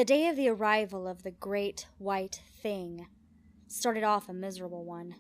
The day of the arrival of the great white thing started off a miserable one.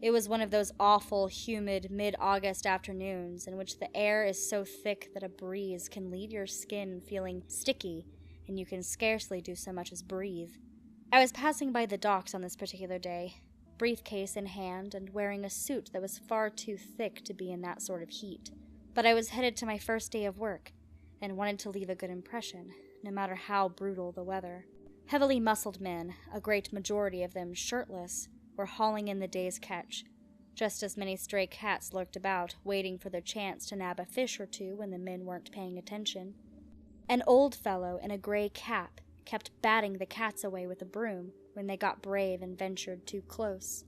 It was one of those awful, humid, mid-August afternoons in which the air is so thick that a breeze can leave your skin feeling sticky and you can scarcely do so much as breathe. I was passing by the docks on this particular day, briefcase in hand and wearing a suit that was far too thick to be in that sort of heat. But I was headed to my first day of work and wanted to leave a good impression, no matter how brutal the weather. Heavily muscled men, a great majority of them shirtless, were hauling in the day's catch. Just as many stray cats lurked about, waiting for their chance to nab a fish or two when the men weren't paying attention. An old fellow in a gray cap kept batting the cats away with a broom when they got brave and ventured too close.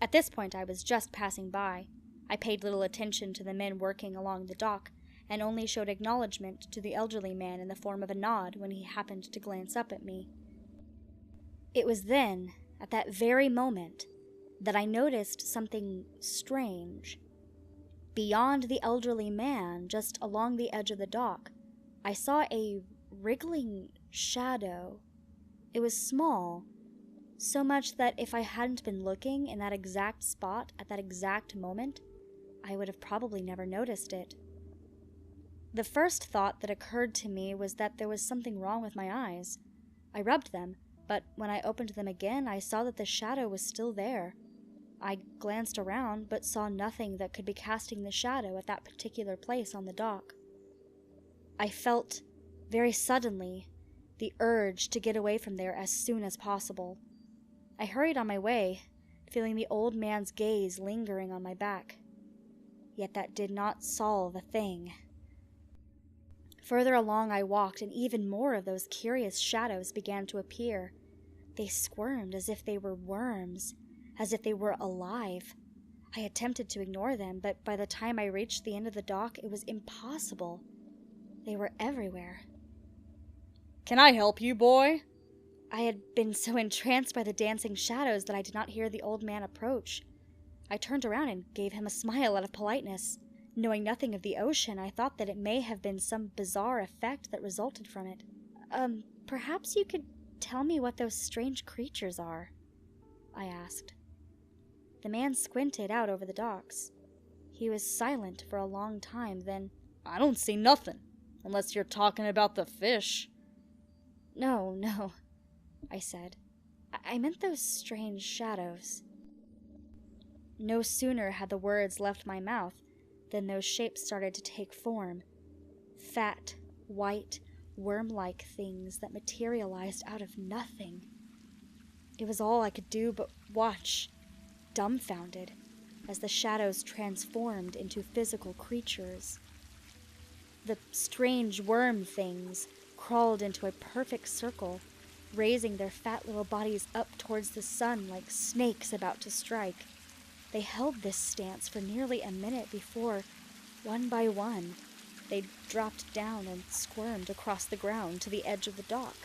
At this point I was just passing by. I paid little attention to the men working along the dock, and only showed acknowledgement to the elderly man in the form of a nod when he happened to glance up at me. It was then, at that very moment, that I noticed something strange. Beyond the elderly man, just along the edge of the dock, I saw a wriggling shadow. It was small, so much that if I hadn't been looking in that exact spot at that exact moment, I would have probably never noticed it. The first thought that occurred to me was that there was something wrong with my eyes. I rubbed them, but when I opened them again, I saw that the shadow was still there. I glanced around, but saw nothing that could be casting the shadow at that particular place on the dock. I felt, very suddenly, the urge to get away from there as soon as possible. I hurried on my way, feeling the old man's gaze lingering on my back. Yet that did not solve a thing. Further along I walked, and even more of those curious shadows began to appear. They squirmed as if they were worms, as if they were alive. I attempted to ignore them, but by the time I reached the end of the dock, it was impossible. They were everywhere. "Can I help you, boy?" I had been so entranced by the dancing shadows that I did not hear the old man approach. I turned around and gave him a smile out of politeness. Knowing nothing of the ocean, I thought that it may have been some bizarre effect that resulted from it. Perhaps you could tell me what those strange creatures are?" I asked. The man squinted out over the docks. He was silent for a long time, then, "I don't see nothing, unless you're talking about the fish." No, I said. I meant those strange shadows." No sooner had the words left my mouth than those shapes started to take form. Fat, white, worm-like things that materialized out of nothing. It was all I could do but watch, dumbfounded, as the shadows transformed into physical creatures. The strange worm things crawled into a perfect circle, raising their fat little bodies up towards the sun like snakes about to strike. They held this stance for nearly a minute before, one by one, they dropped down and squirmed across the ground to the edge of the dock.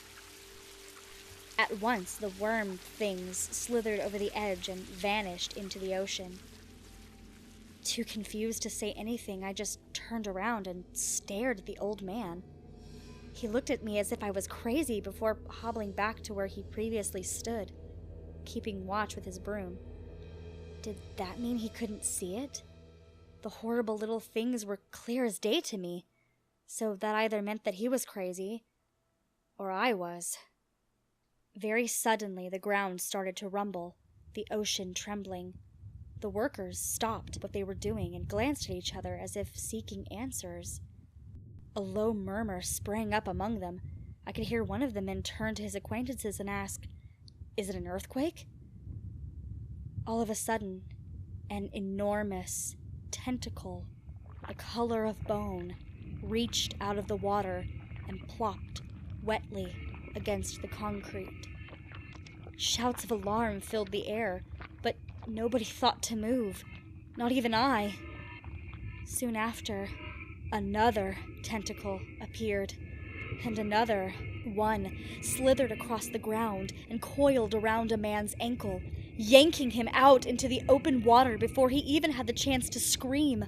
At once, the worm things slithered over the edge and vanished into the ocean. Too confused to say anything, I just turned around and stared at the old man. He looked at me as if I was crazy before hobbling back to where he previously stood, keeping watch with his broom. Did that mean he couldn't see it? The horrible little things were clear as day to me, so that either meant that he was crazy, or I was. Very suddenly the ground started to rumble, the ocean trembling. The workers stopped what they were doing and glanced at each other as if seeking answers. A low murmur sprang up among them. I could hear one of the men turn to his acquaintances and ask, "Is it an earthquake?" All of a sudden, an enormous tentacle, the color of bone, reached out of the water and plopped wetly against the concrete. Shouts of alarm filled the air, but nobody thought to move, not even I. Soon after, another tentacle appeared, and another one slithered across the ground and coiled around a man's ankle, yanking him out into the open water before he even had the chance to scream.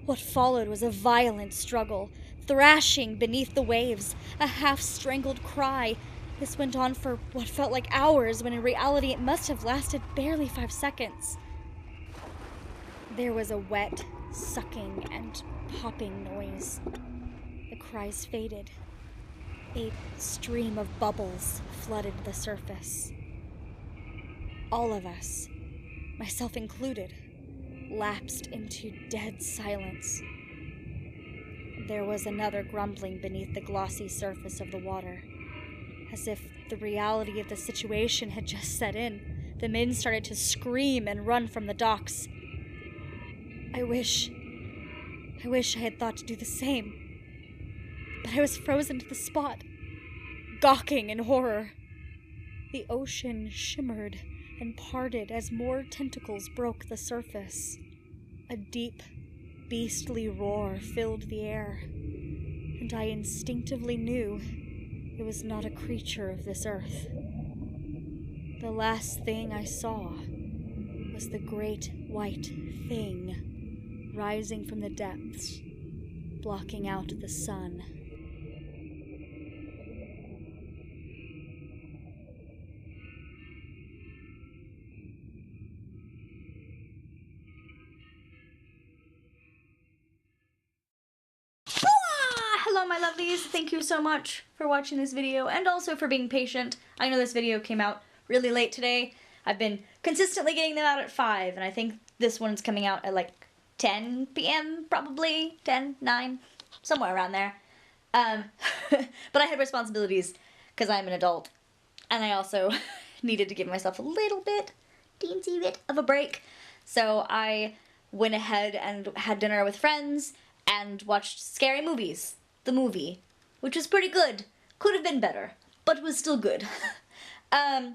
What followed was a violent struggle. thrashing beneath the waves, a half-strangled cry. This went on for what felt like hours, when in reality it must have lasted barely 5 seconds. There was a wet, sucking, and popping noise. The cries faded. A stream of bubbles flooded the surface. All of us, myself included, lapsed into dead silence. There was another grumbling beneath the glossy surface of the water. As if the reality of the situation had just set in, the men started to scream and run from the docks. I wish I had thought to do the same. But I was frozen to the spot, gawking in horror. The ocean shimmered and parted as more tentacles broke the surface. A deep, beastly roar filled the air, and I instinctively knew it was not a creature of this earth. The last thing I saw was the great white thing rising from the depths, blocking out the sun. Hello my lovelies, thank you so much for watching this video and also for being patient. I know this video came out really late today. I've been consistently getting them out at 5 and I think this one's coming out at like 10 p.m. probably, 10, 9, somewhere around there. But I had responsibilities because I'm an adult and I also needed to give myself a little bit, teensy bit of a break. So I went ahead and had dinner with friends and watched Scary Movies, the movie, which was pretty good. Could have been better, but was still good. I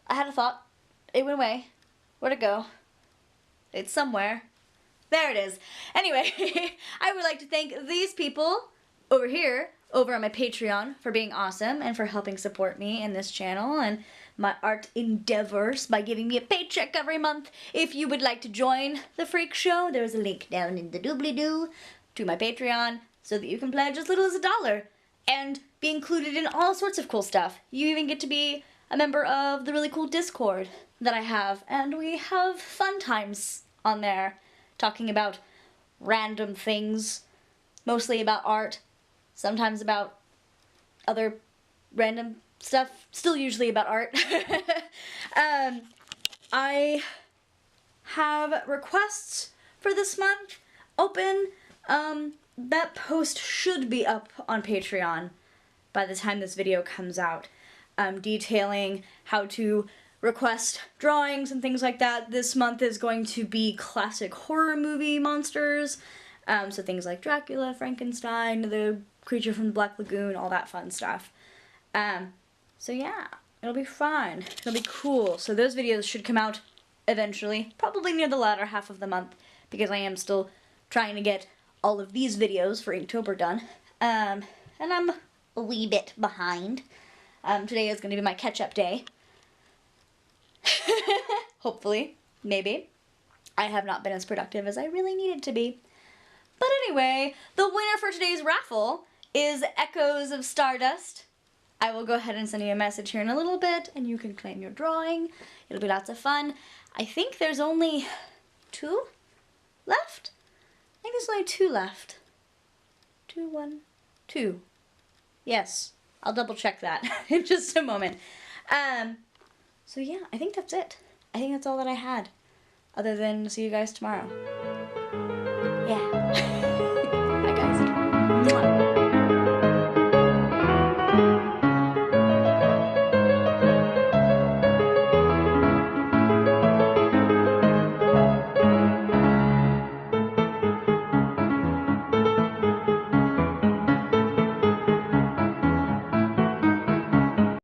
had a thought. It went away. Where'd it go? It's somewhere. There it is. Anyway, I would like to thank these people over here, over on my Patreon, for being awesome and for helping support me in this channel and my art endeavors by giving me a paycheck every month. If you would like to join the freak show, there's a link down in the doobly-doo to my Patreon so that you can pledge as little as $1 and be included in all sorts of cool stuff. You even get to be a member of the really cool Discord that I have, and we have fun times on there talking about random things, mostly about art, sometimes about other random stuff, still usually about art. I have requests for this month open. That post should be up on Patreon by the time this video comes out, detailing how to request drawings and things like that. This month is going to be classic horror movie monsters, so things like Dracula, Frankenstein, the creature from the Black Lagoon, all that fun stuff. So yeah, it'll be fun. It'll be cool. So those videos should come out eventually, probably near the latter half of the month, because I am still trying to get all of these videos for Inktober done. And I'm a wee bit behind. Today is going to be my catch-up day. Hopefully. Maybe. I have not been as productive as I really needed to be. But anyway, the winner for today's raffle is Echoes of Stardust. I will go ahead and send you a message here in a little bit, and you can claim your drawing. It'll be lots of fun. I think there's only 2 left? I think there's only 2 left. 2, 1, 2. Yes, I'll double check that in just a moment. So yeah, I think that's it. I think that's all that I had, other than see you guys tomorrow. Yeah.